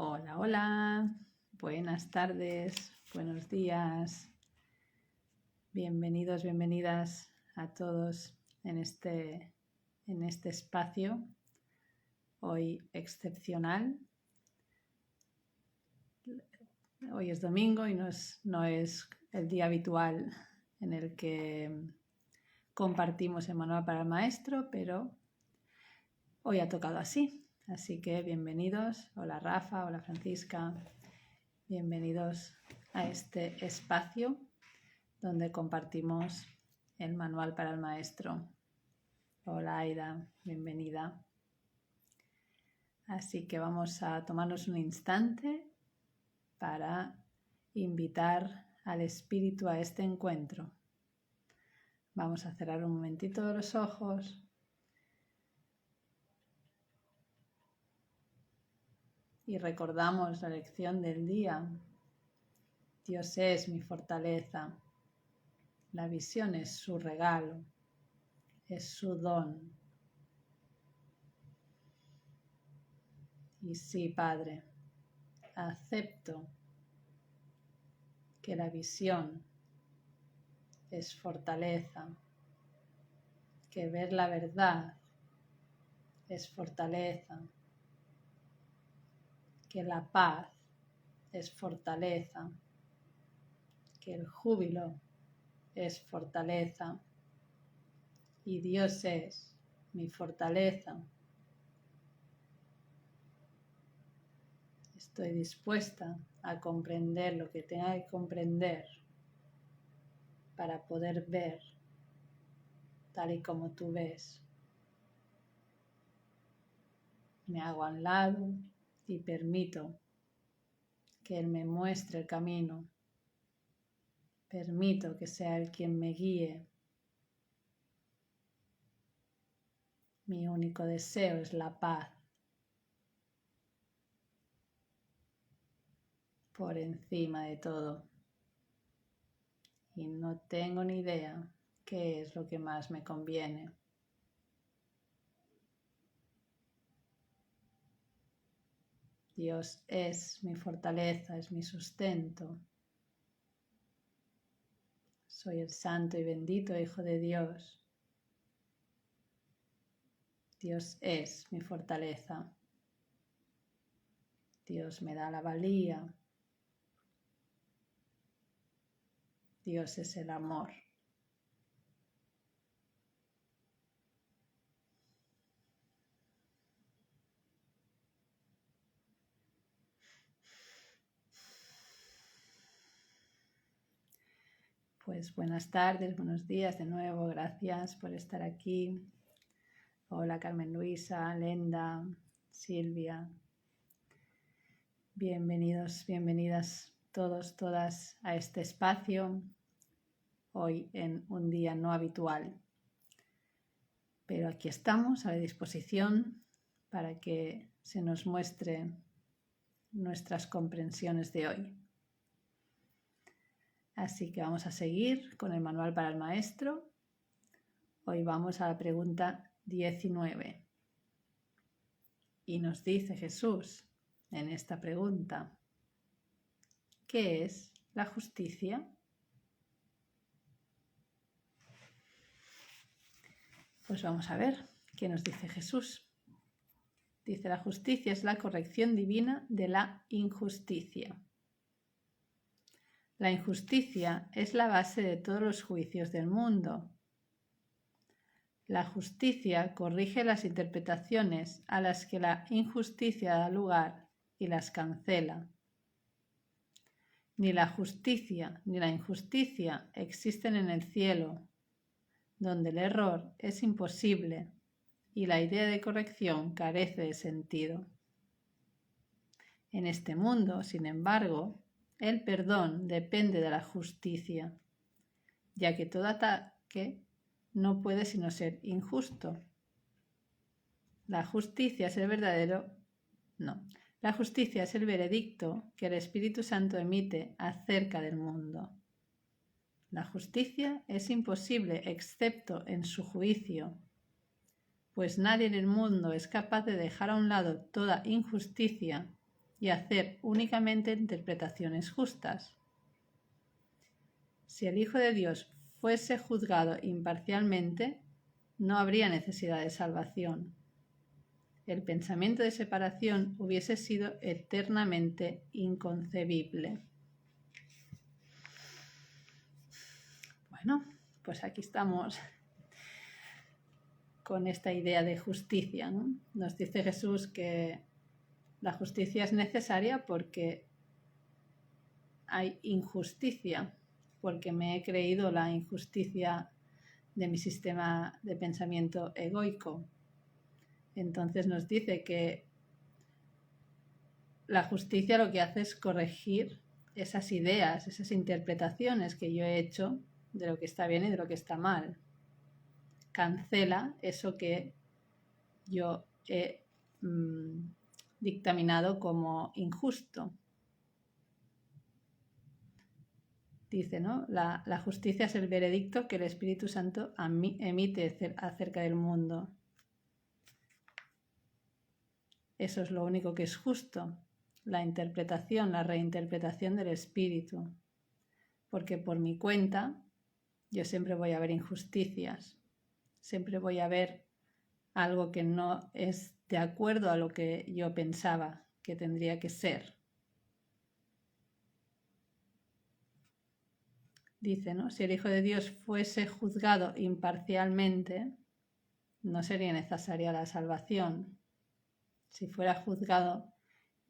Hola, hola, buenas tardes, buenos días, bienvenidos, bienvenidas a todos en este espacio hoy excepcional. Hoy es domingo y no es el día habitual en el que compartimos el manual para el maestro, pero hoy ha tocado así. Así que bienvenidos, hola Rafa, hola Francisca, bienvenidos a este espacio donde compartimos el manual para el maestro. Hola Aida, bienvenida. Así que vamos a tomarnos un instante para invitar al espíritu a este encuentro. Vamos a cerrar un momentito los ojos. Y recordamos la lección del día. Dios es mi fortaleza. La visión es su regalo, es su don. Y sí, Padre, acepto que la visión es fortaleza, que ver la verdad es fortaleza, que la paz es fortaleza, que el júbilo es fortaleza y Dios es mi fortaleza. Estoy dispuesta a comprender lo que tenga que comprender para poder ver tal y como tú ves. Me hago a un lado y permito que Él me muestre el camino. Permito que sea Él quien me guíe. Mi único deseo es la paz. Por encima de todo. Y no tengo ni idea qué es lo que más me conviene. Dios es mi fortaleza, es mi sustento. Soy el santo y bendito Hijo de Dios. Dios es mi fortaleza. Dios me da la valía. Dios es el amor. Pues buenas tardes, buenos días de nuevo, gracias por estar aquí. Hola Carmen Luisa, Lenda, Silvia. Bienvenidos, bienvenidas todos, todas a este espacio, hoy en un día no habitual. Pero aquí estamos a la disposición para que se nos muestre nuestras comprensiones de hoy. Así que vamos a seguir con el manual para el maestro. Hoy vamos a la pregunta 19. Y nos dice Jesús en esta pregunta, ¿qué es la justicia? Pues vamos a ver qué nos dice Jesús. Dice, la justicia es la corrección divina de la injusticia. La injusticia es la base de todos los juicios del mundo. La justicia corrige las interpretaciones a las que la injusticia da lugar y las cancela. Ni la justicia ni la injusticia existen en el cielo, donde el error es imposible y la idea de corrección carece de sentido. En este mundo, sin embargo, el perdón depende de la justicia, ya que todo ataque no puede sino ser injusto. La justicia es el veredicto que el Espíritu Santo emite acerca del mundo. La justicia es imposible excepto en su juicio, pues nadie en el mundo es capaz de dejar a un lado toda injusticia y hacer únicamente interpretaciones justas. Si el Hijo de Dios fuese juzgado imparcialmente, no habría necesidad de salvación. El pensamiento de separación hubiese sido eternamente inconcebible. Bueno, pues aquí estamos con esta idea de justicia, ¿no? Nos dice Jesús que la justicia es necesaria porque hay injusticia, porque me he creído la injusticia de mi sistema de pensamiento egoico. Entonces nos dice que la justicia lo que hace es corregir esas ideas, esas interpretaciones que yo he hecho de lo que está bien y de lo que está mal. Cancela eso que yo he dictaminado como injusto. Dice, ¿no? La justicia es el veredicto que el Espíritu Santo emite acerca del mundo. Eso es lo único que es justo, la interpretación, la reinterpretación del Espíritu. Porque por mi cuenta yo siempre voy a ver injusticias, siempre voy a ver algo que no es de acuerdo a lo que yo pensaba que tendría que ser. Dice, ¿no? Si el Hijo de Dios fuese juzgado imparcialmente, no sería necesaria la salvación. Si fuera juzgado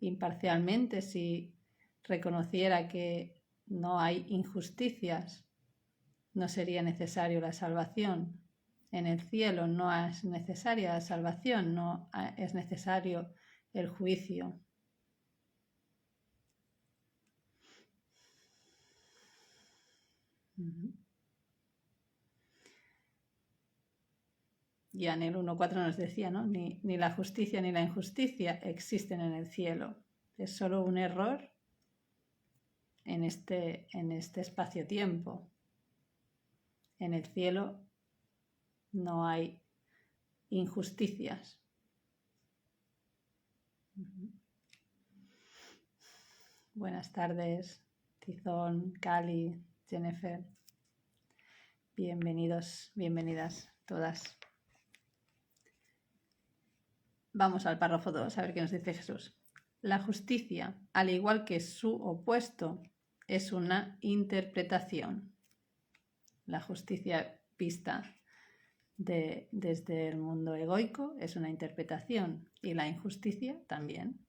imparcialmente, si reconociera que no hay injusticias, no sería necesario la salvación. En el cielo no es necesaria la salvación, no es necesario el juicio. Ya en el 1.4 nos decía, ¿no? Ni la justicia ni la injusticia existen en el cielo. Es solo un error en este espacio-tiempo. En el cielo no hay injusticias. Buenas tardes, Tizón, Cali, Jennifer. Bienvenidos, bienvenidas todas. Vamos al párrafo 2, a ver qué nos dice Jesús. La justicia, al igual que su opuesto, es una interpretación. La justicia vista desde el mundo egoico es una interpretación y la injusticia también.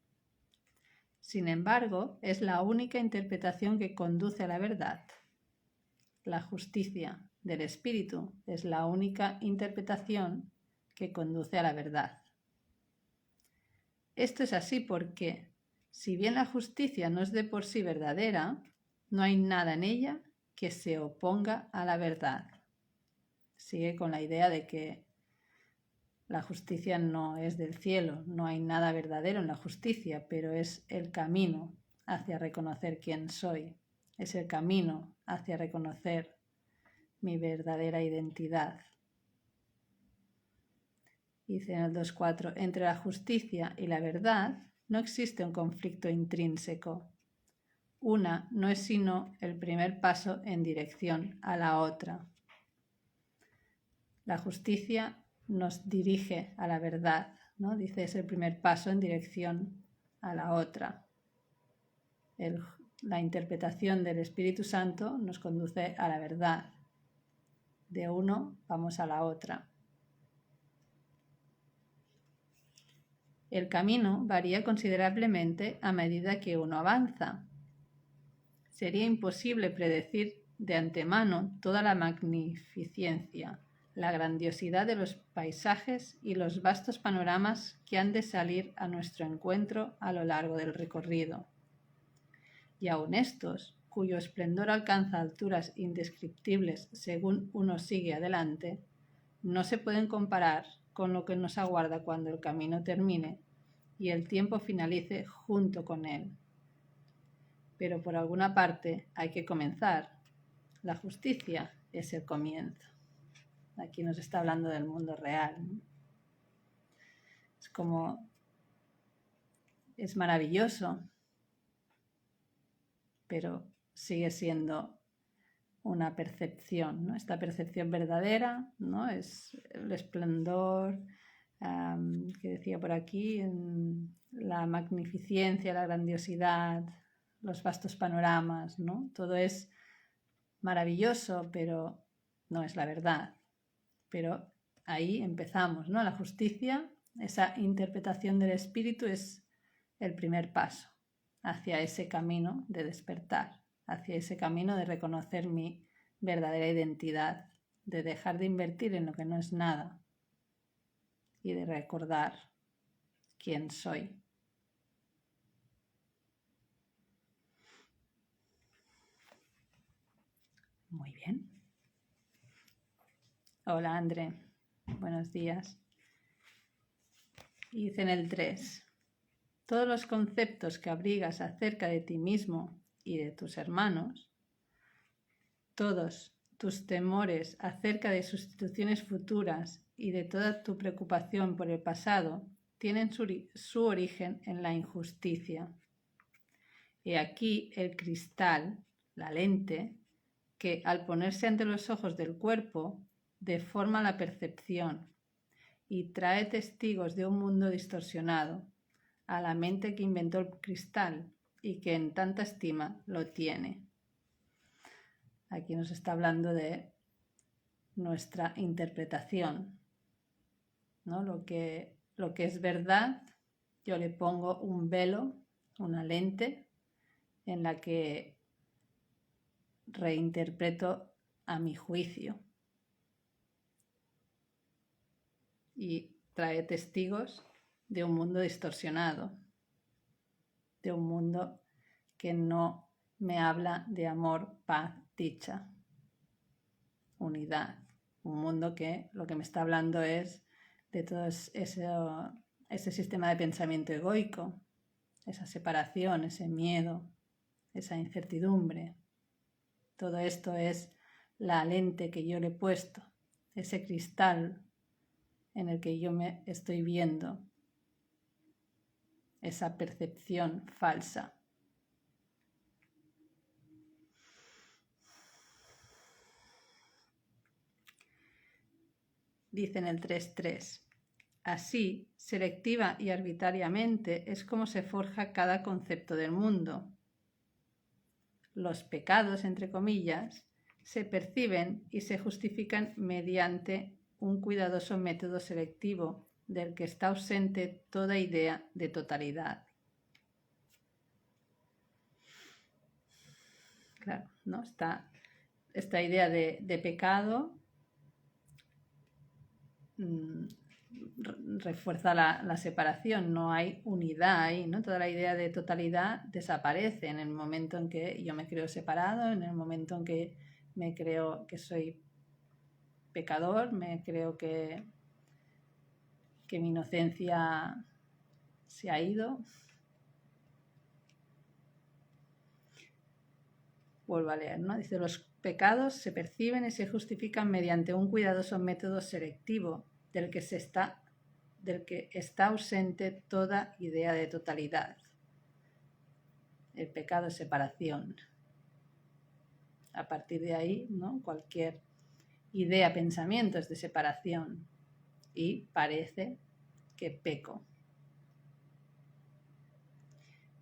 Sin embargo, es la única interpretación que conduce a la verdad. La justicia del Espíritu es la única interpretación que conduce a la verdad. Esto es así porque, si bien la justicia no es de por sí verdadera, no hay nada en ella que se oponga a la verdad. Sigue con la idea de que la justicia no es del cielo, no hay nada verdadero en la justicia, pero es el camino hacia reconocer quién soy, es el camino hacia reconocer mi verdadera identidad. Dice en el 2.4, entre la justicia y la verdad no existe un conflicto intrínseco. Una no es sino el primer paso en dirección a la otra. La justicia nos dirige a la verdad, ¿no? Dice, es el primer paso en dirección a la otra. La interpretación del Espíritu Santo nos conduce a la verdad. De uno vamos a la otra. El camino varía considerablemente a medida que uno avanza. Sería imposible predecir de antemano toda la magnificencia, la grandiosidad de los paisajes y los vastos panoramas que han de salir a nuestro encuentro a lo largo del recorrido. Y aun estos, cuyo esplendor alcanza alturas indescriptibles según uno sigue adelante, no se pueden comparar con lo que nos aguarda cuando el camino termine y el tiempo finalice junto con él. Pero por alguna parte hay que comenzar. La justicia es el comienzo. Aquí nos está hablando del mundo real, ¿no? Es maravilloso pero sigue siendo una percepción, ¿no? Esta percepción verdadera, ¿no? Es el esplendor, que decía por aquí, la magnificencia, la grandiosidad, los vastos panoramas, ¿no? Todo es maravilloso, pero no es la verdad. Pero ahí empezamos, ¿no? La justicia, esa interpretación del espíritu es el primer paso hacia ese camino de despertar, hacia ese camino de reconocer mi verdadera identidad, de dejar de invertir en lo que no es nada y de recordar quién soy. Muy bien. Hola, André. Buenos días. Y dice en el 3, todos los conceptos que abrigas acerca de ti mismo y de tus hermanos, todos tus temores acerca de sustituciones futuras y de toda tu preocupación por el pasado, tienen su origen en la injusticia. He aquí el cristal, la lente, que al ponerse ante los ojos del cuerpo, deforma la percepción y trae testigos de un mundo distorsionado a la mente que inventó el cristal y que en tanta estima lo tiene. Aquí nos está hablando de nuestra interpretación, ¿no? Lo que es verdad, yo le pongo un velo, una lente, en la que reinterpreto a mi juicio y trae testigos de un mundo distorsionado, de un mundo que no me habla de amor, paz, dicha, unidad. Un mundo que lo que me está hablando es de todo ese sistema de pensamiento egoico, esa separación, ese miedo, esa incertidumbre. Todo esto es la lente que yo le he puesto, ese cristal en el que yo me estoy viendo, esa percepción falsa. Dice en el 3.3, así, selectiva y arbitrariamente es como se forja cada concepto del mundo. Los pecados, entre comillas, se perciben y se justifican mediante un cuidadoso método selectivo del que está ausente toda idea de totalidad. Claro, ¿no? Está esta idea de pecado refuerza la separación, no hay unidad ahí, ¿no? Toda la idea de totalidad desaparece en el momento en que yo me creo separado, en el momento en que me creo que soy pecador, me creo que mi inocencia se ha ido. Vuelvo a leer, ¿no? Dice, los pecados se perciben y se justifican mediante un cuidadoso método selectivo del que está ausente toda idea de totalidad. El pecado es separación. A partir de ahí, ¿no? Cualquier idea, pensamiento es de separación y parece que peco.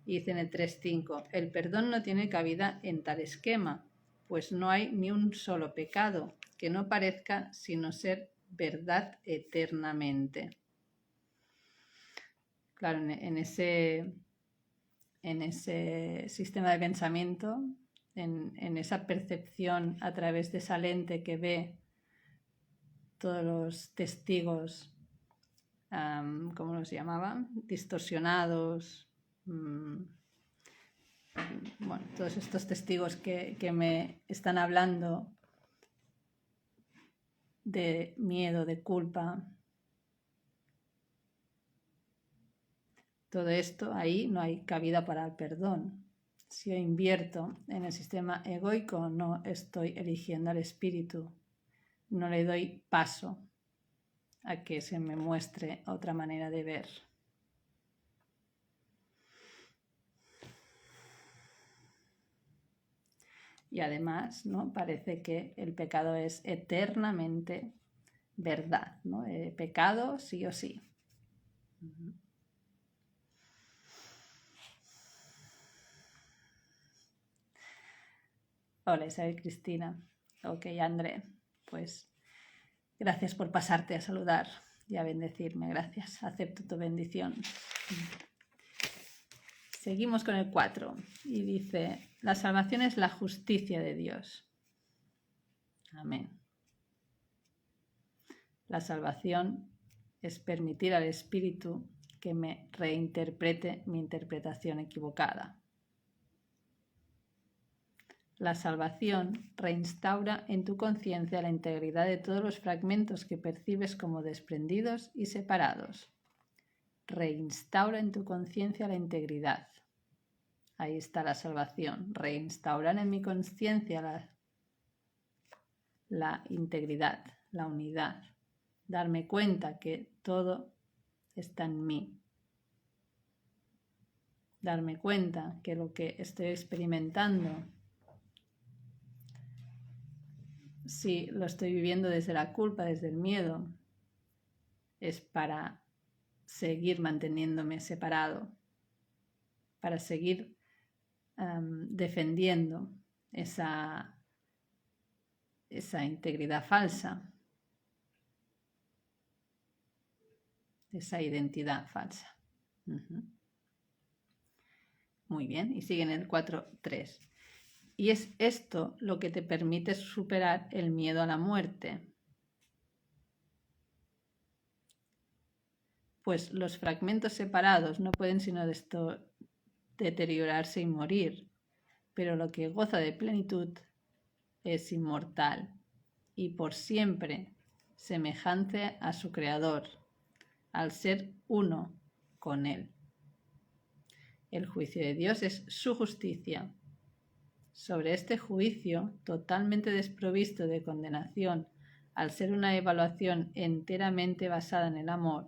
Y dice en el 3.5, el perdón no tiene cabida en tal esquema, pues no hay ni un solo pecado que no parezca sino ser verdad eternamente. Claro, en ese sistema de pensamiento, en esa percepción a través de esa lente que ve todos los testigos, ¿cómo los llamaban? Distorsionados, bueno, todos estos testigos que me están hablando de miedo, de culpa. Todo esto, ahí no hay cabida para el perdón. Si yo invierto en el sistema egoico, no estoy eligiendo al espíritu, no le doy paso a que se me muestre otra manera de ver. Y además, ¿no? Parece que el pecado es eternamente verdad, ¿no? Pecado sí o sí. Hola Isabel Cristina. Ok, André, pues gracias por pasarte a saludar y a bendecirme. Gracias, acepto tu bendición. Seguimos con el 4 y dice, la salvación es la justicia de Dios. Amén. La salvación es permitir al Espíritu que me reinterprete mi interpretación equivocada. La salvación reinstaura en tu conciencia la integridad de todos los fragmentos que percibes como desprendidos y separados. Reinstaura en tu conciencia la integridad. Ahí está la salvación. Reinstaurar en mi conciencia la integridad, la unidad. Darme cuenta que todo está en mí. Darme cuenta que lo que estoy experimentando, si lo estoy viviendo desde la culpa, desde el miedo, es para seguir manteniéndome separado, para seguir defendiendo esa integridad falsa, esa identidad falsa. Muy bien, y sigue en el 4.3. Y es esto lo que te permite superar el miedo a la muerte. Pues los fragmentos separados no pueden sino deteriorarse y morir, pero lo que goza de plenitud es inmortal y por siempre semejante a su Creador, al ser uno con Él. El juicio de Dios es su justicia. Sobre este juicio, totalmente desprovisto de condenación, al ser una evaluación enteramente basada en el amor,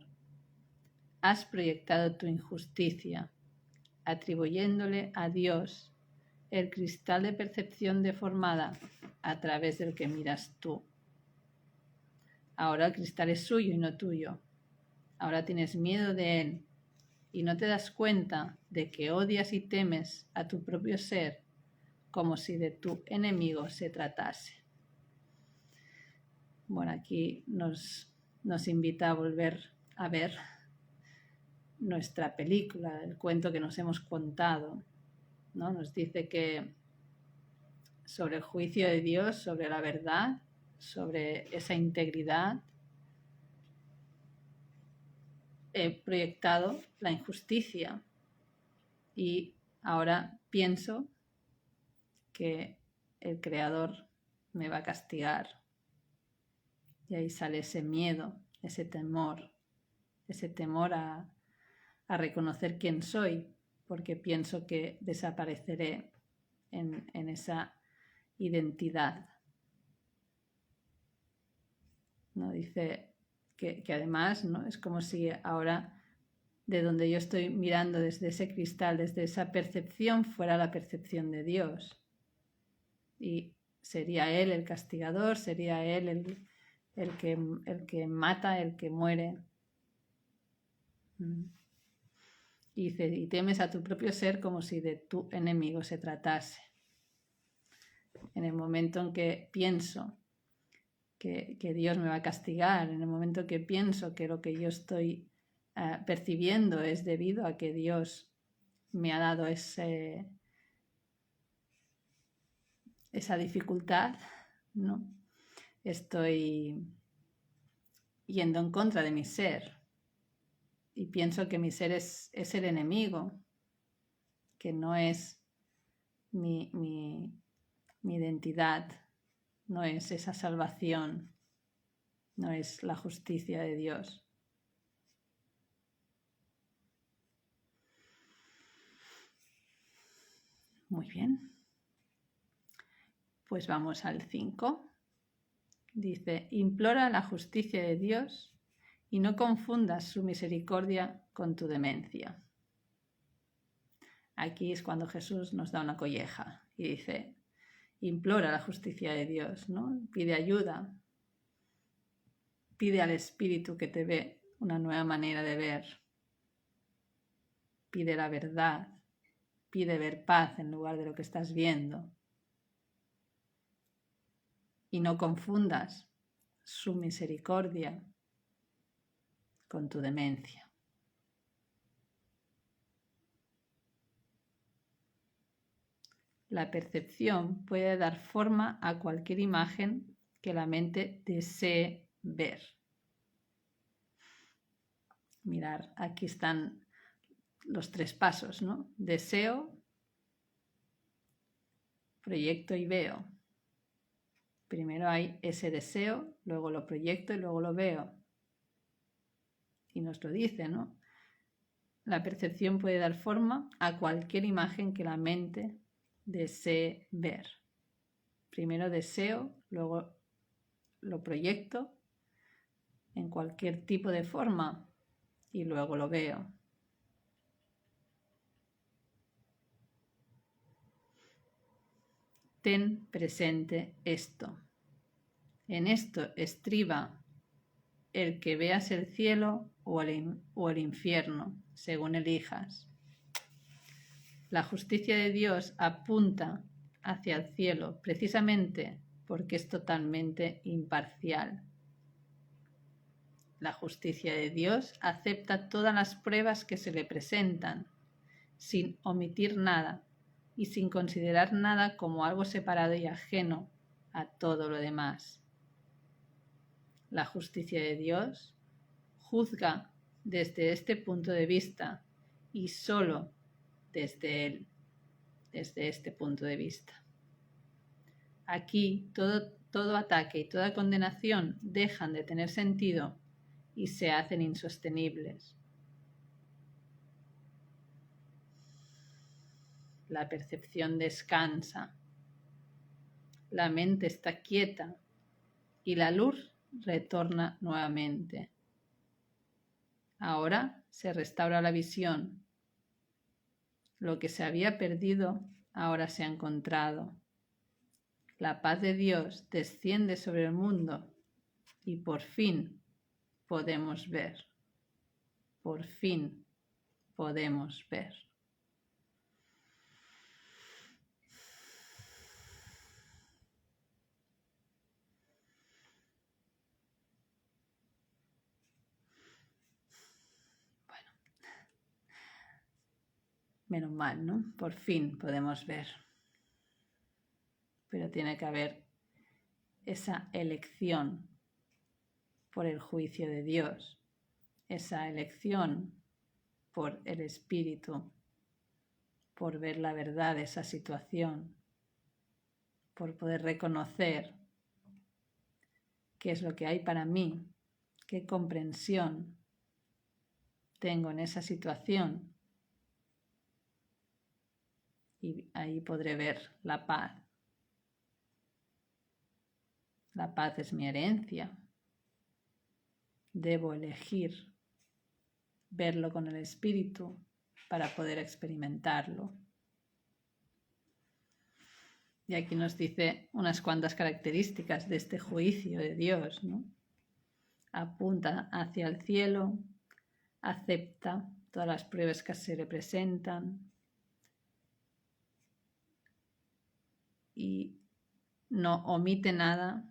has proyectado tu injusticia, atribuyéndole a Dios el cristal de percepción deformada a través del que miras tú. Ahora el cristal es suyo y no tuyo. Ahora tienes miedo de él y no te das cuenta de que odias y temes a tu propio ser como si de tu enemigo se tratase. Bueno, aquí nos invita a volver a ver nuestra película, el cuento que nos hemos contado, ¿no? Nos dice que sobre el juicio de Dios, sobre la verdad, sobre esa integridad, he proyectado la injusticia y ahora pienso que el Creador me va a castigar. Y ahí sale ese miedo, ese temor a reconocer quién soy, porque pienso que desapareceré en esa identidad. ¿No? Dice que además, ¿no? Es como si ahora de donde yo estoy mirando desde ese cristal, desde esa percepción, fuera la percepción de Dios. Y sería Él el castigador, sería Él el que mata, el que muere. Y dice, y temes a tu propio ser como si de tu enemigo se tratase. En el momento en que pienso que Dios me va a castigar, en el momento que pienso que lo que yo estoy percibiendo es debido a que Dios me ha dado esa dificultad, ¿no? Estoy yendo en contra de mi ser y pienso que mi ser es el enemigo, que no es mi identidad, no es esa salvación, no es la justicia de Dios. Muy bien. Pues vamos al 5. Dice, implora la justicia de Dios y no confundas su misericordia con tu demencia. Aquí es cuando Jesús nos da una colleja y dice, implora la justicia de Dios, ¿no? Pide ayuda, pide al Espíritu que te dé una nueva manera de ver, pide la verdad, pide ver paz en lugar de lo que estás viendo. Y no confundas su misericordia con tu demencia. La percepción puede dar forma a cualquier imagen que la mente desee ver. Mirar, aquí están los 3 pasos, ¿no? Deseo, proyecto y veo. Primero hay ese deseo, luego lo proyecto y luego lo veo. Y nos lo dice, ¿no? La percepción puede dar forma a cualquier imagen que la mente desee ver. Primero deseo, luego lo proyecto en cualquier tipo de forma y luego lo veo. Ten presente esto. En esto estriba el que veas el cielo o el infierno, según elijas. La justicia de Dios apunta hacia el cielo precisamente porque es totalmente imparcial. La justicia de Dios acepta todas las pruebas que se le presentan, sin omitir nada y sin considerar nada como algo separado y ajeno a todo lo demás. La justicia de Dios juzga desde este punto de vista y solo desde este punto de vista. Aquí todo ataque y toda condenación dejan de tener sentido y se hacen insostenibles. La percepción descansa, la mente está quieta y la luz retorna nuevamente. Ahora se restaura la visión. Lo que se había perdido ahora se ha encontrado. La paz de Dios desciende sobre el mundo y por fin podemos ver. Por fin podemos ver. Bueno, menos mal, ¿no? Por fin podemos ver. Pero tiene que haber esa elección por el juicio de Dios, esa elección por el Espíritu, por ver la verdad de esa situación, por poder reconocer qué es lo que hay para mí, qué comprensión tengo en esa situación, y ahí podré ver la paz. La paz es mi herencia. Debo elegir verlo con el Espíritu para poder experimentarlo. Y aquí nos dice unas cuantas características de este juicio de Dios, ¿no? Apunta hacia el cielo, acepta todas las pruebas que se le presentan y no omite nada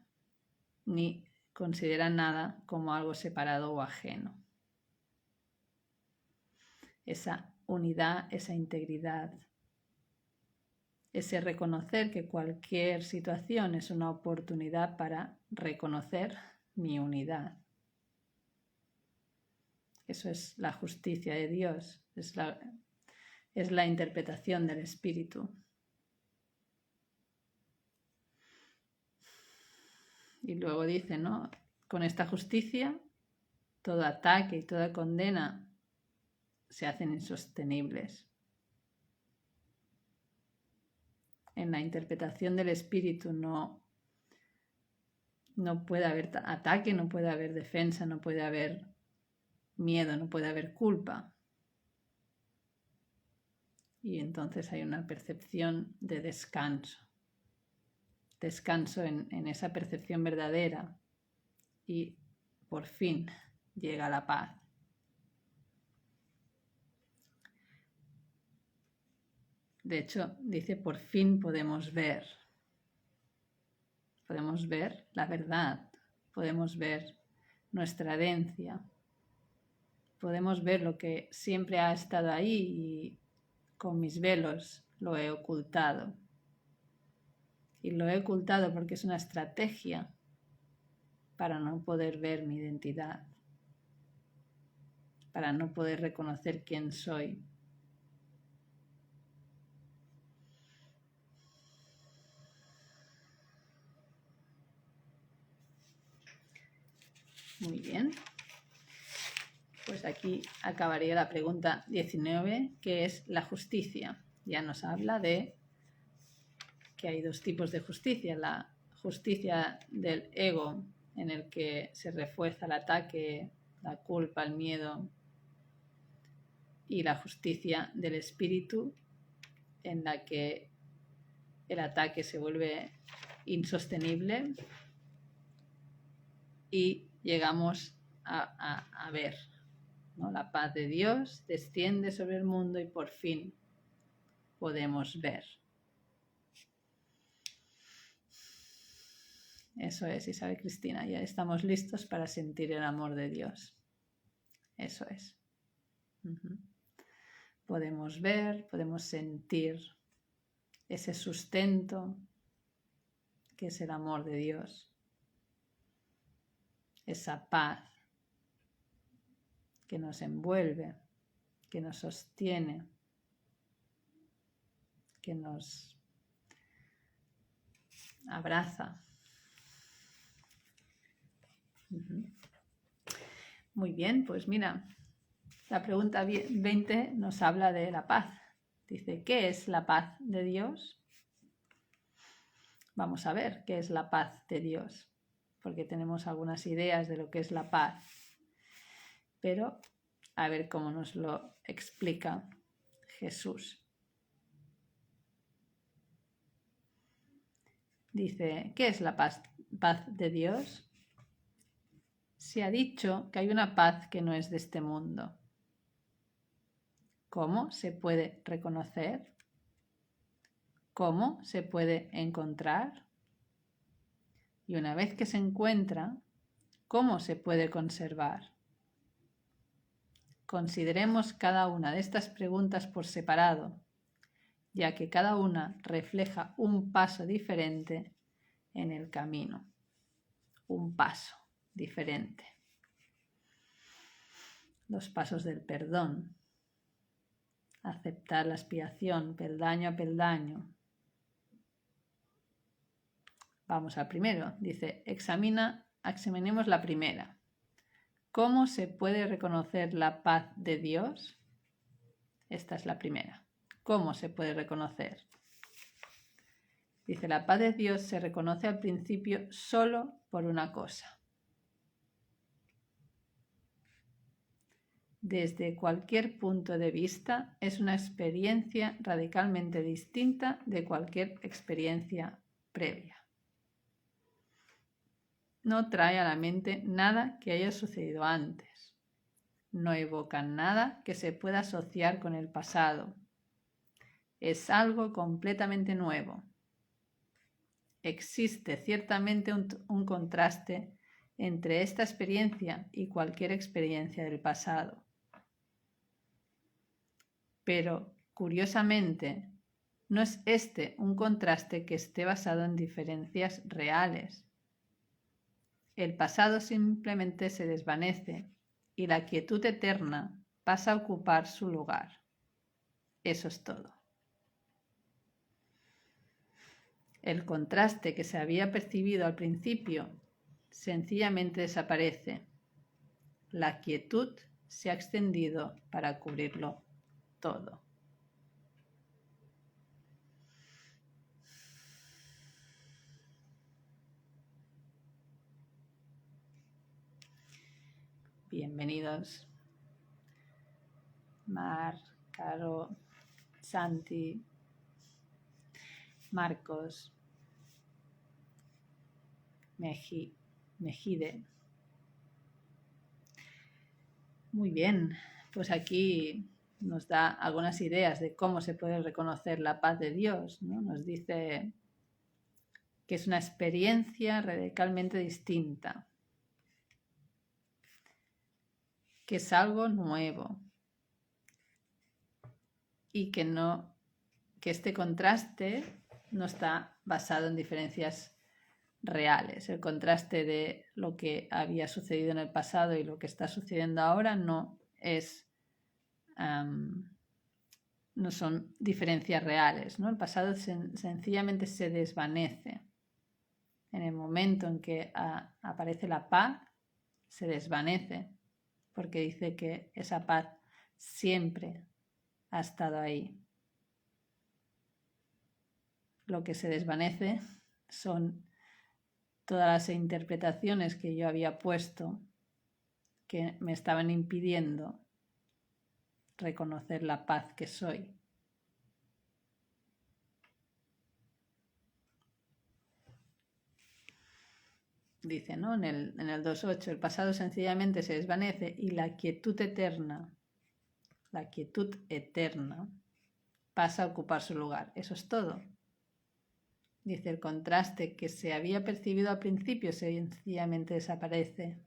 ni considera nada como algo separado o ajeno. Esa unidad, esa integridad, ese reconocer que cualquier situación es una oportunidad para reconocer mi unidad. Eso es la justicia de Dios, es la interpretación del Espíritu. Y luego dice, ¿no? Con esta justicia, todo ataque y toda condena se hacen insostenibles. En la interpretación del Espíritu no puede haber ataque, no puede haber defensa, no puede haber miedo, no puede haber culpa. Y entonces hay una percepción de descanso. descanso en esa percepción verdadera y por fin llega la paz. De hecho, dice, por fin podemos ver la verdad, podemos ver nuestra herencia, podemos ver lo que siempre ha estado ahí y con mis velos lo he ocultado. Y lo he ocultado porque es una estrategia para no poder ver mi identidad, para no poder reconocer quién soy. Muy bien. Pues aquí acabaría la pregunta 19, que es la justicia. Ya nos habla de que hay dos tipos de justicia. La justicia del ego, en el que se refuerza el ataque, la culpa, el miedo, y la justicia del espíritu, en la que el ataque se vuelve insostenible y llegamos a ver, ¿no? La paz de Dios desciende sobre el mundo y por fin podemos ver. Eso es, Isabel Cristina, ya estamos listos para sentir el amor de Dios. Eso es. Podemos ver, podemos sentir ese sustento que es el amor de Dios. Esa paz que nos envuelve, que nos sostiene, que nos abraza. Muy bien, pues mira, la pregunta 20 nos habla de la paz. Dice, ¿qué es la paz de Dios? Vamos a ver qué es la paz de Dios, porque tenemos algunas ideas de lo que es la paz, pero a ver cómo nos lo explica Jesús. Dice, ¿qué es la paz de Dios? Se ha dicho que hay una paz que no es de este mundo. ¿Cómo se puede reconocer? ¿Cómo se puede encontrar? Y una vez que se encuentra, ¿cómo se puede conservar? Consideremos cada una de estas preguntas por separado, ya que cada una refleja un paso diferente en el camino. Un paso diferente. Los pasos del perdón. Aceptar la expiación peldaño a peldaño. Vamos al primero. Dice, examinemos la primera. ¿Cómo se puede reconocer la paz de Dios? Esta es la primera. ¿Cómo se puede reconocer? Dice, la paz de Dios se reconoce al principio solo por una cosa. Desde cualquier punto de vista, es una experiencia radicalmente distinta de cualquier experiencia previa. No trae a la mente nada que haya sucedido antes. No evoca nada que se pueda asociar con el pasado. Es algo completamente nuevo. Existe ciertamente un contraste entre esta experiencia y cualquier experiencia del pasado. Pero, curiosamente, no es este un contraste que esté basado en diferencias reales. El pasado simplemente se desvanece y la quietud eterna pasa a ocupar su lugar. Eso es todo. El contraste que se había percibido al principio sencillamente desaparece. La quietud se ha extendido para cubrirlo todo. Bienvenidos, Mar, Caro, Santi, Marcos, Mejide. Muy bien, pues aquí nos da algunas ideas de cómo se puede reconocer la paz de Dios, ¿no? Nos dice que es una experiencia radicalmente distinta, que es algo nuevo y que este contraste no está basado en diferencias reales. El contraste de lo que había sucedido en el pasado y lo que está sucediendo ahora no son diferencias reales, ¿no? El pasado sencillamente se desvanece. En el momento en que aparece la paz, se desvanece, porque dice que esa paz siempre ha estado ahí. Lo que se desvanece son todas las interpretaciones que yo había puesto que me estaban impidiendo reconocer la paz que soy. Dice, ¿no? En el 2.8, el pasado sencillamente se desvanece y la quietud eterna pasa a ocupar su lugar. Eso es todo. Dice, el contraste que se había percibido al principio sencillamente desaparece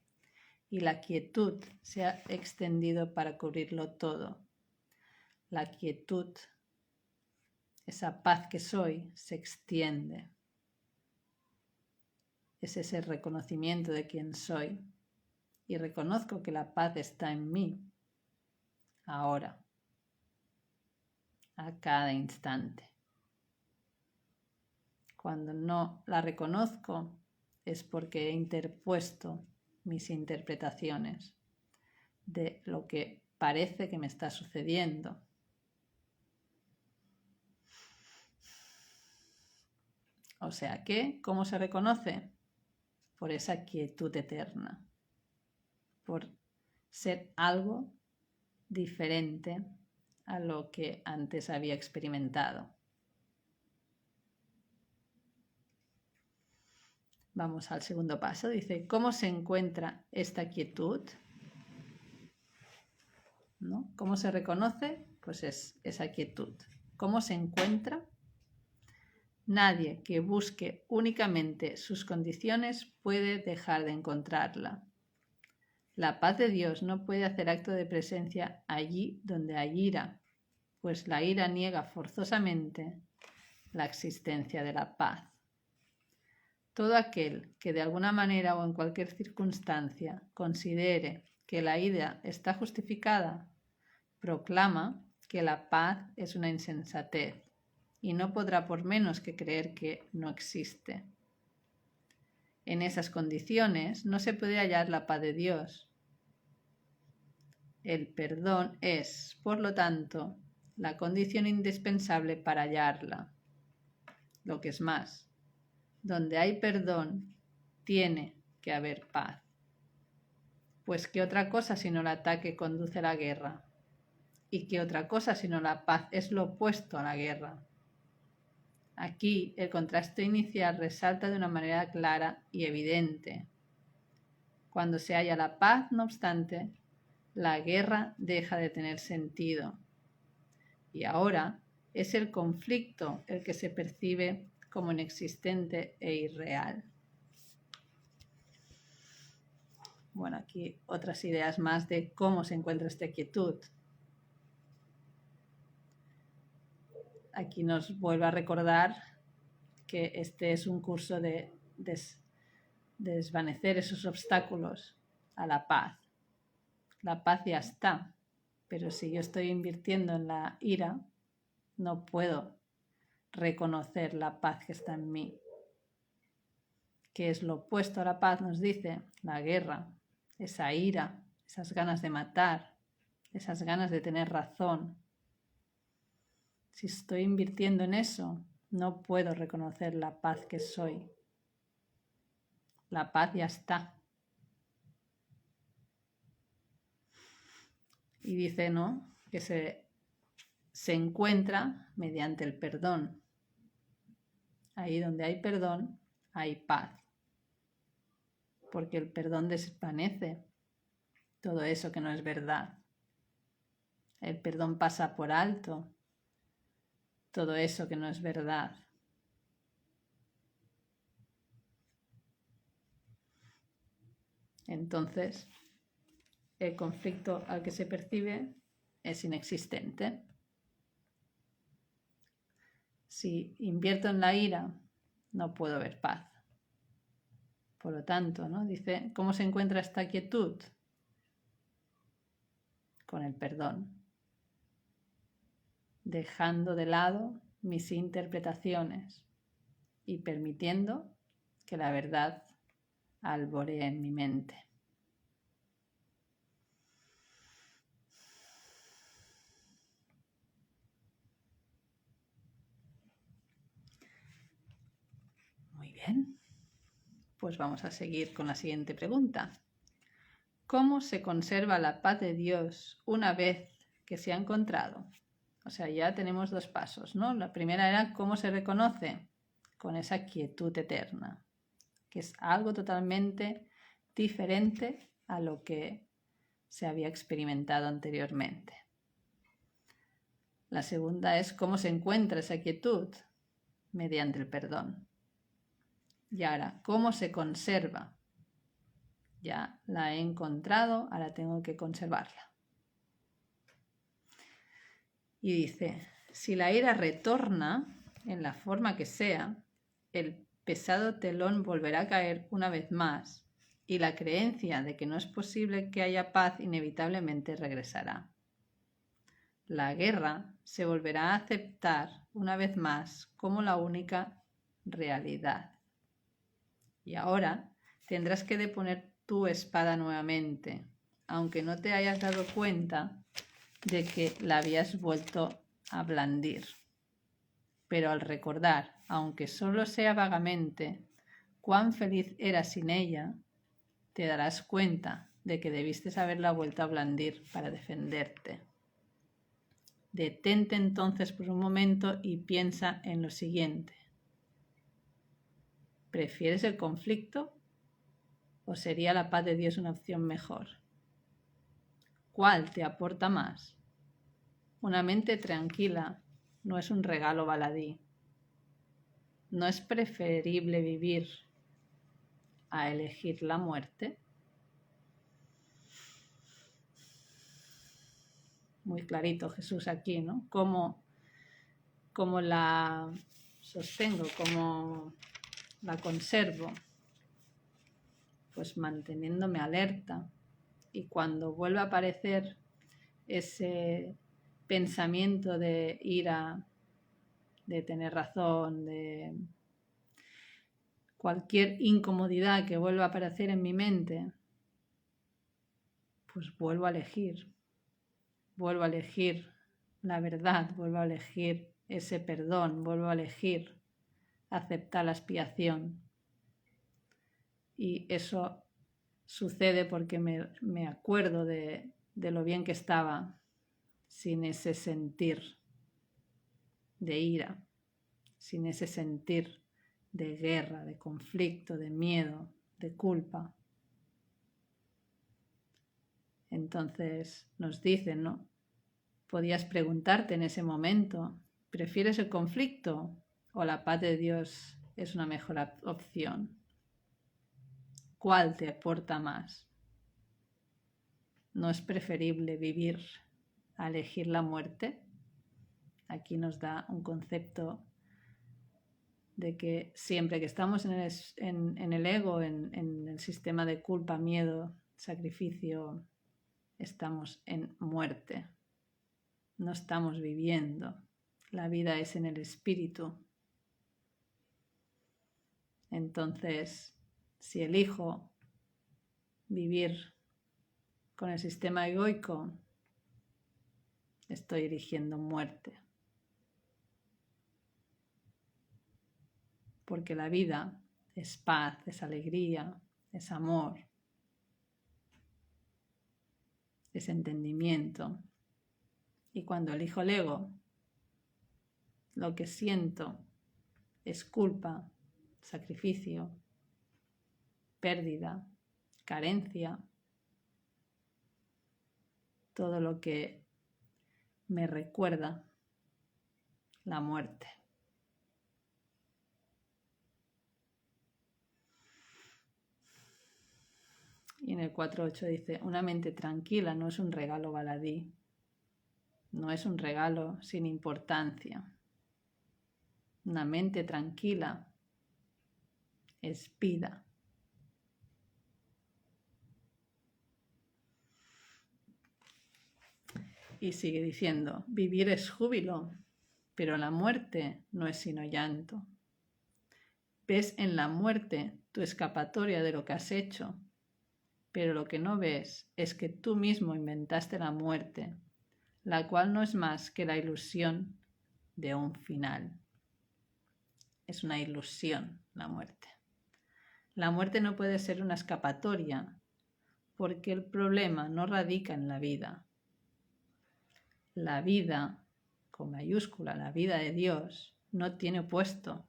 y la quietud se ha extendido para cubrirlo todo. La quietud, esa paz que soy, se extiende. Es ese reconocimiento de quién soy y reconozco que la paz está en mí, ahora, a cada instante. Cuando no la reconozco es porque he interpuesto mis interpretaciones de lo que parece que me está sucediendo. O sea que, ¿cómo se reconoce? Por esa quietud eterna, por ser algo diferente a lo que antes había experimentado. Vamos al segundo paso. Dice, ¿cómo se encuentra esta quietud? ¿No? ¿Cómo se reconoce? Pues es esa quietud. ¿Cómo se encuentra? Nadie que busque únicamente sus condiciones puede dejar de encontrarla. La paz de Dios no puede hacer acto de presencia allí donde hay ira, pues la ira niega forzosamente la existencia de la paz. Todo aquel que de alguna manera o en cualquier circunstancia considere que la ira está justificada, proclama que la paz es una insensatez y no podrá por menos que creer que no existe. En esas condiciones no se puede hallar la paz de Dios. El perdón es, por lo tanto, la condición indispensable para hallarla. Lo que es más, donde hay perdón, tiene que haber paz. Pues ¿qué otra cosa sino el ataque conduce a la guerra? ¿Y qué otra cosa sino la paz es lo opuesto a la guerra? Aquí el contraste inicial resalta de una manera clara y evidente. Cuando se halla la paz, no obstante, la guerra deja de tener sentido. Y ahora es el conflicto el que se percibe como inexistente e irreal. Bueno, aquí otras ideas más de cómo se encuentra esta quietud. Aquí nos vuelve a recordar que este es un curso de desvanecer esos obstáculos a la paz. La paz ya está, pero si yo estoy invirtiendo en la ira, no puedo reconocer la paz que está en mí. ¿Qué es lo opuesto a la paz? Nos dice la guerra, esa ira, esas ganas de matar, esas ganas de tener razón. Si estoy invirtiendo en eso, no puedo reconocer la paz que soy. La paz ya está. Y dice, ¿no?, que se encuentra mediante el perdón. Ahí donde hay perdón, hay paz. porque el perdón desvanece todo eso que no es verdad. El perdón pasa por alto todo eso que no es verdad. Entonces, el conflicto al que se percibe es inexistente. Si invierto en la ira, no puedo ver paz. Por lo tanto, ¿no? Dice, ¿cómo se encuentra esta quietud? Con el perdón. Dejando de lado mis interpretaciones y permitiendo que la verdad alboree en mi mente. Muy bien, pues vamos a seguir con la siguiente pregunta. ¿Cómo se conserva la paz de Dios una vez que se ha encontrado? O sea, ya tenemos dos pasos, ¿no? La primera era cómo se reconoce con esa quietud eterna, que es algo totalmente diferente a lo que se había experimentado anteriormente. La segunda es cómo se encuentra esa quietud mediante el perdón. Y ahora, ¿cómo se conserva? Ya la he encontrado, ahora tengo que conservarla. Y dice, si la ira retorna, en la forma que sea, el pesado telón volverá a caer una vez más y la creencia de que no es posible que haya paz inevitablemente regresará. La guerra se volverá a aceptar una vez más como la única realidad. Y ahora tendrás que deponer tu espada nuevamente, aunque no te hayas dado cuenta de que la habías vuelto a blandir. Pero al recordar, aunque solo sea vagamente, cuán feliz eras sin ella, te darás cuenta de que debiste haberla vuelto a blandir para defenderte. Detente entonces por un momento y piensa en lo siguiente. ¿Prefieres el conflicto o sería la paz de Dios una opción mejor? ¿Cuál te aporta más? Una mente tranquila no es un regalo baladí. ¿No es preferible vivir a elegir la muerte? Muy clarito Jesús aquí, ¿no? ¿Cómo la sostengo? ¿Cómo la conservo? Pues manteniéndome alerta. Y cuando vuelva a aparecer ese pensamiento de ira, de tener razón, de cualquier incomodidad que vuelva a aparecer en mi mente, pues vuelvo a elegir la verdad, vuelvo a elegir ese perdón, vuelvo a elegir aceptar la expiación. Y eso sucede porque me acuerdo de lo bien que estaba sin ese sentir de ira, sin ese sentir de guerra, de conflicto, de miedo, de culpa. Entonces nos dicen, ¿no? Podías preguntarte en ese momento, ¿prefieres el conflicto o la paz de Dios es una mejor opción? ¿Cuál te aporta más? ¿No es preferible vivir a elegir la muerte? Aquí nos da un concepto de que siempre que estamos en el ego, en el sistema de culpa, miedo, sacrificio, estamos en muerte. No estamos viviendo. La vida es en el espíritu. Entonces, si elijo vivir con el sistema egoico, estoy eligiendo muerte. Porque la vida es paz, es alegría, es amor, es entendimiento. Y cuando elijo el ego, lo que siento es culpa, sacrificio, pérdida, carencia, todo lo que me recuerda la muerte. Y en el 4.8 dice, una mente tranquila no es un regalo baladí, no es un regalo sin importancia. Una mente tranquila es vida. Y sigue diciendo, vivir es júbilo, pero la muerte no es sino llanto. Ves en la muerte tu escapatoria de lo que has hecho, pero lo que no ves es que tú mismo inventaste la muerte, la cual no es más que la ilusión de un final. Es una ilusión la muerte. La muerte no puede ser una escapatoria, porque el problema no radica en la vida. La vida, con mayúscula, la vida de Dios, no tiene opuesto,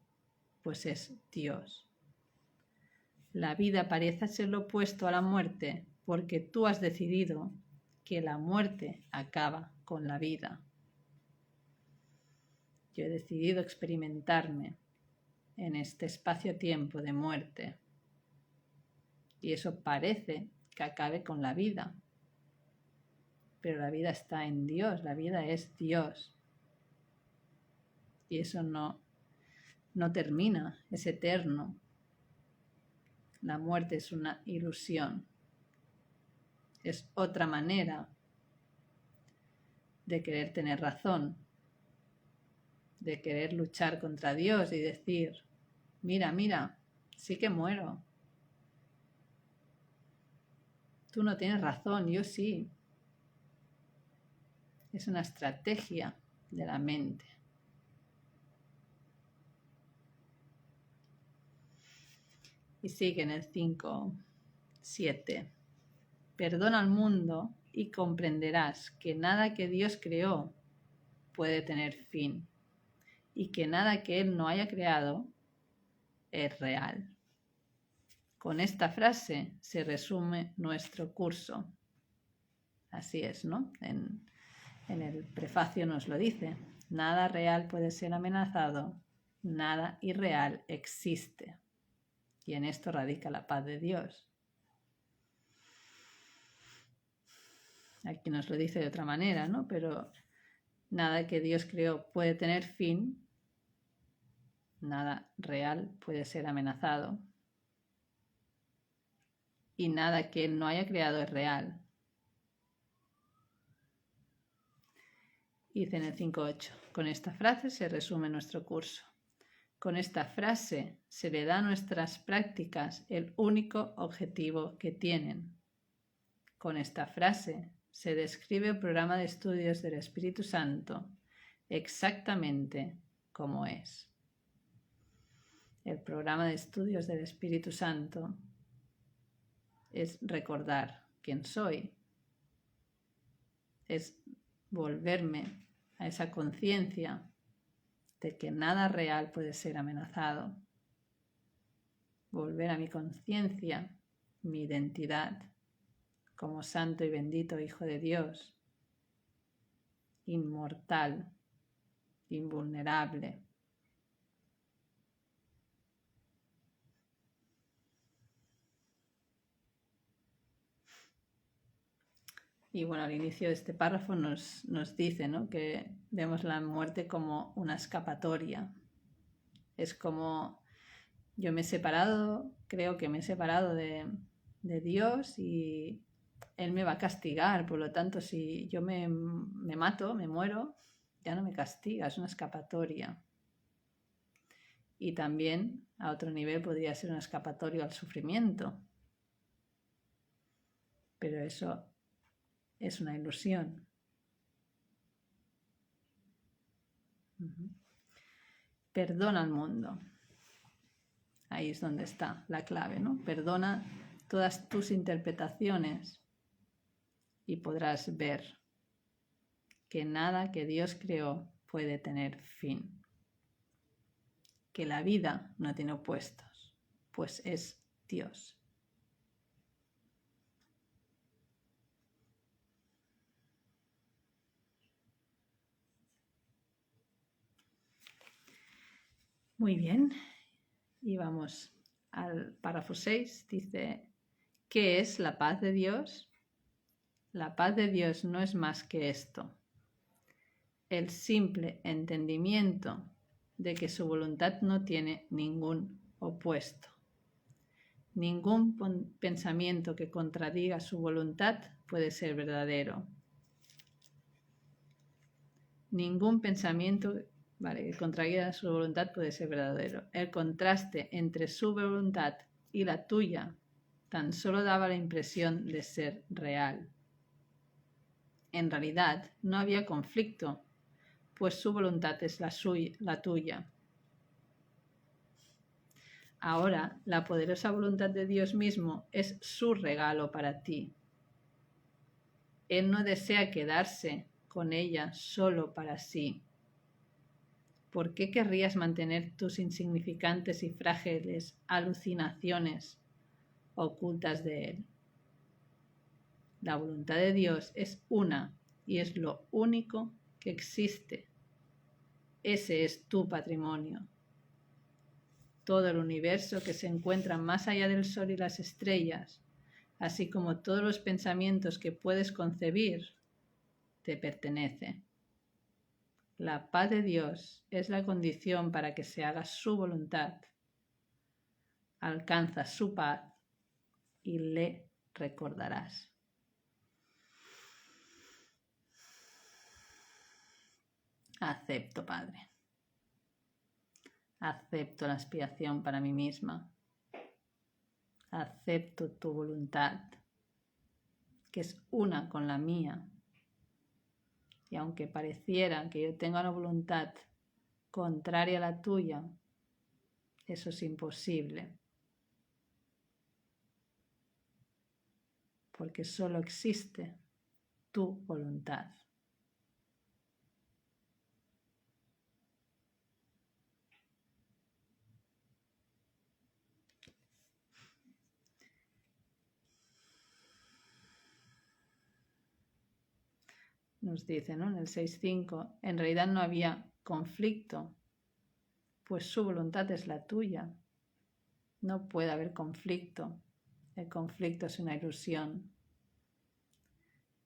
pues es Dios. La vida parece ser lo opuesto a la muerte porque tú has decidido que la muerte acaba con la vida. Yo he decidido experimentarme en este espacio-tiempo de muerte y eso parece que acabe con la vida. Pero la vida está en Dios, la vida es Dios. Y eso no termina, es eterno. La muerte es una ilusión. Es otra manera de querer tener razón, de querer luchar contra Dios y decir, mira, sí que muero. Tú no tienes razón, yo sí. Es una estrategia de la mente. Y sigue en el 5.7. Perdona al mundo y comprenderás que nada que Dios creó puede tener fin y que nada que Él no haya creado es real. Con esta frase se resume nuestro curso. Así es, ¿no? En el prefacio nos lo dice. Nada real puede ser amenazado, nada irreal existe. Y en esto radica la paz de Dios. Aquí nos lo dice de otra manera, ¿no? Pero nada que Dios creó puede tener fin, nada real puede ser amenazado y nada que Él no haya creado es real. Dice en el 5.8, con esta frase se resume nuestro curso. Con esta frase se le da a nuestras prácticas el único objetivo que tienen. Con esta frase se describe el programa de estudios del Espíritu Santo exactamente como es. El programa de estudios del Espíritu Santo es recordar quién soy, es volverme a esa conciencia de que nada real puede ser amenazado, volver a mi conciencia, mi identidad como santo y bendito Hijo de Dios, inmortal, invulnerable. Y bueno, al inicio de este párrafo nos dice, ¿no?, que vemos la muerte como una escapatoria. Es como yo me he separado, creo que me he separado de Dios y Él me va a castigar. Por lo tanto, si yo me mato, me muero, ya no me castiga, es una escapatoria. Y también, a otro nivel, podría ser una escapatoria al sufrimiento. Pero eso es una ilusión. Perdona al mundo. Ahí es donde está la clave, ¿no? Perdona todas tus interpretaciones y podrás ver que nada que Dios creó puede tener fin. Que la vida no tiene opuestos, pues es Dios. Muy bien. Y vamos al párrafo 6. Dice, ¿qué es la paz de Dios? La paz de Dios no es más que esto: el simple entendimiento de que su voluntad no tiene ningún opuesto. Ningún pensamiento que contradiga su voluntad puede ser verdadero. Ningún pensamiento que contradiga su voluntad puede ser verdadero. El contraste entre su voluntad y la tuya tan solo daba la impresión de ser real. En realidad no había conflicto, pues su voluntad es la tuya. Ahora, la poderosa voluntad de Dios mismo es su regalo para ti. Él no desea quedarse con ella solo para sí. ¿Por qué querrías mantener tus insignificantes y frágiles alucinaciones ocultas de Él? La voluntad de Dios es una y es lo único que existe. Ese es tu patrimonio. Todo el universo que se encuentra más allá del sol y las estrellas, así como todos los pensamientos que puedes concebir, te pertenece. La paz de Dios es la condición para que se haga su voluntad. Alcanza su paz y le recordarás. Acepto, Padre. Acepto la expiación para mí misma. Acepto tu voluntad, que es una con la mía. Y aunque pareciera que yo tenga una voluntad contraria a la tuya, eso es imposible. Porque solo existe tu voluntad. Nos dice, ¿no?, en el 6.5, en realidad no había conflicto, pues su voluntad es la tuya. No puede haber conflicto. El conflicto es una ilusión.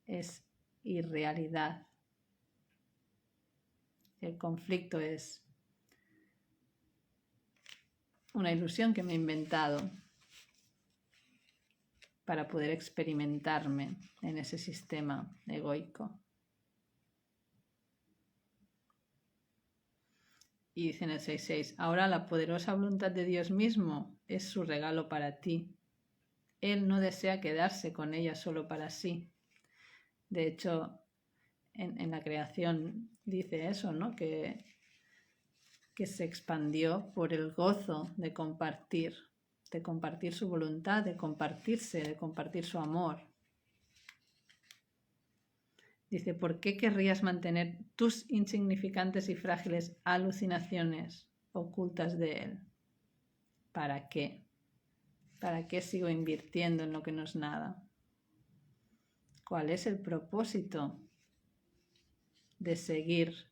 Es irrealidad. El conflicto es una ilusión que me he inventado para poder experimentarme en ese sistema egoico. Y dice en el 6.6, ahora la poderosa voluntad de Dios mismo es su regalo para ti. Él no desea quedarse con ella solo para sí. De hecho, en la creación dice eso, ¿no?, que se expandió por el gozo de compartir su voluntad, de compartirse, de compartir su amor. Dice, ¿por qué querrías mantener tus insignificantes y frágiles alucinaciones ocultas de Él? ¿Para qué? ¿Para qué sigo invirtiendo en lo que no es nada? ¿Cuál es el propósito de seguir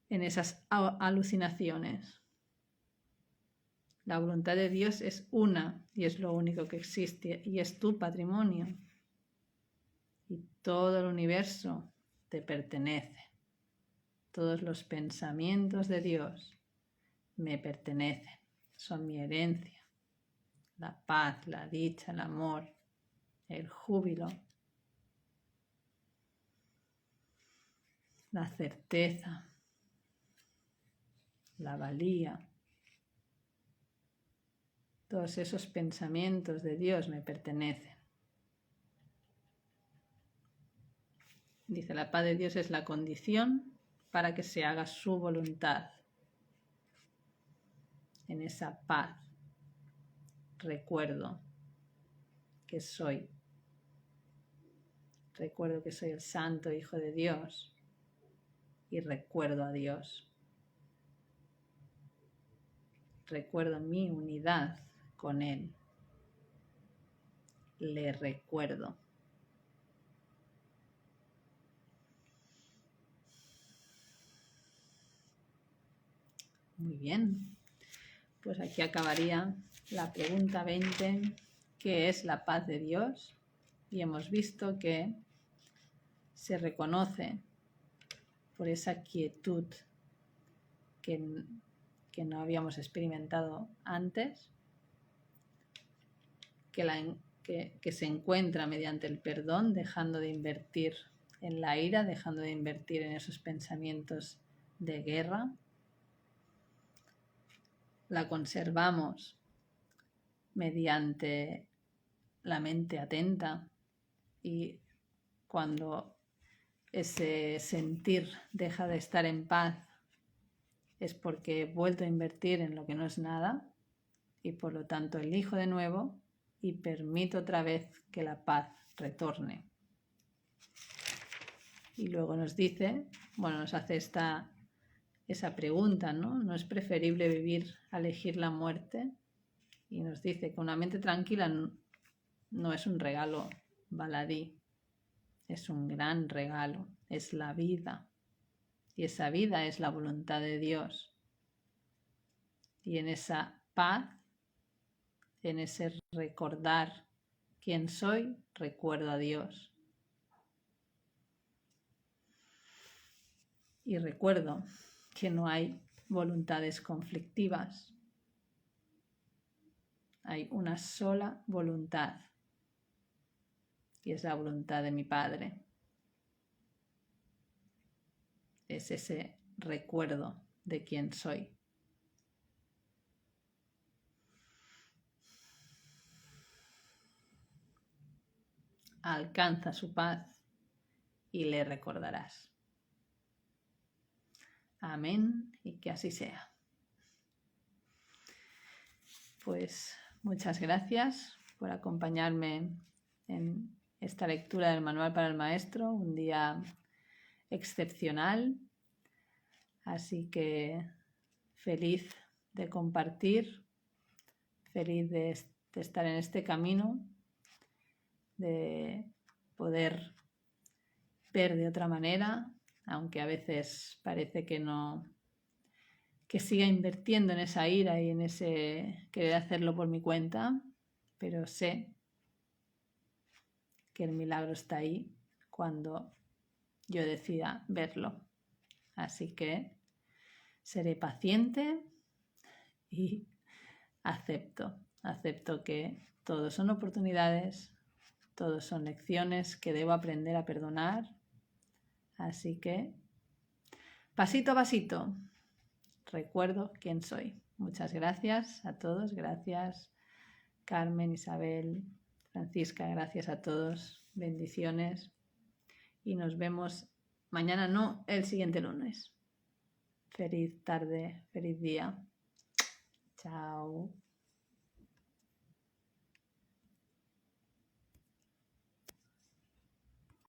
en esas alucinaciones? La voluntad de Dios es una y es lo único que existe y es tu patrimonio. Y todo el universo te pertenece. Todos los pensamientos de Dios me pertenecen, son mi herencia. La paz, la dicha, el amor, el júbilo, la certeza, la valía. Todos esos pensamientos de Dios me pertenecen. Dice, la paz de Dios es la condición para que se haga su voluntad. En esa paz recuerdo que soy. Recuerdo que soy el Santo Hijo de Dios y recuerdo a Dios. Recuerdo mi unidad con Él. Le recuerdo. Muy bien. Pues aquí acabaría la pregunta 20, ¿qué es la paz de Dios? Y hemos visto que se reconoce por esa quietud que no habíamos experimentado antes, que se encuentra mediante el perdón, dejando de invertir en la ira, dejando de invertir en esos pensamientos de guerra. La conservamos mediante la mente atenta, y cuando ese sentir deja de estar en paz es porque he vuelto a invertir en lo que no es nada, y por lo tanto elijo de nuevo y permito otra vez que la paz retorne. Y luego nos dice, nos hace esa pregunta, ¿no? ¿No es preferible vivir a elegir la muerte? Y nos dice que una mente tranquila no es un regalo baladí, es un gran regalo, es la vida. Y esa vida es la voluntad de Dios. Y en esa paz, en ese recordar quién soy, recuerdo a Dios. Y recuerdo que no hay voluntades conflictivas. Hay una sola voluntad, y es la voluntad de mi Padre. Es ese recuerdo de quién soy. Alcanza su paz y le recordarás. Amén, y que así sea. Pues muchas gracias por acompañarme en esta lectura del Manual para el Maestro, un día excepcional, así que feliz de compartir, feliz de estar en este camino, de poder ver de otra manera, aunque a veces parece que no, que siga invirtiendo en esa ira y en ese querer hacerlo por mi cuenta, pero sé que el milagro está ahí cuando yo decida verlo. Así que seré paciente y acepto que todos son oportunidades, todos son lecciones que debo aprender a perdonar. Así que, pasito a pasito, recuerdo quién soy. Muchas gracias a todos, gracias Carmen, Isabel, Francisca, gracias a todos, bendiciones, y nos vemos mañana, no, el siguiente lunes. Feliz tarde, feliz día. Chao.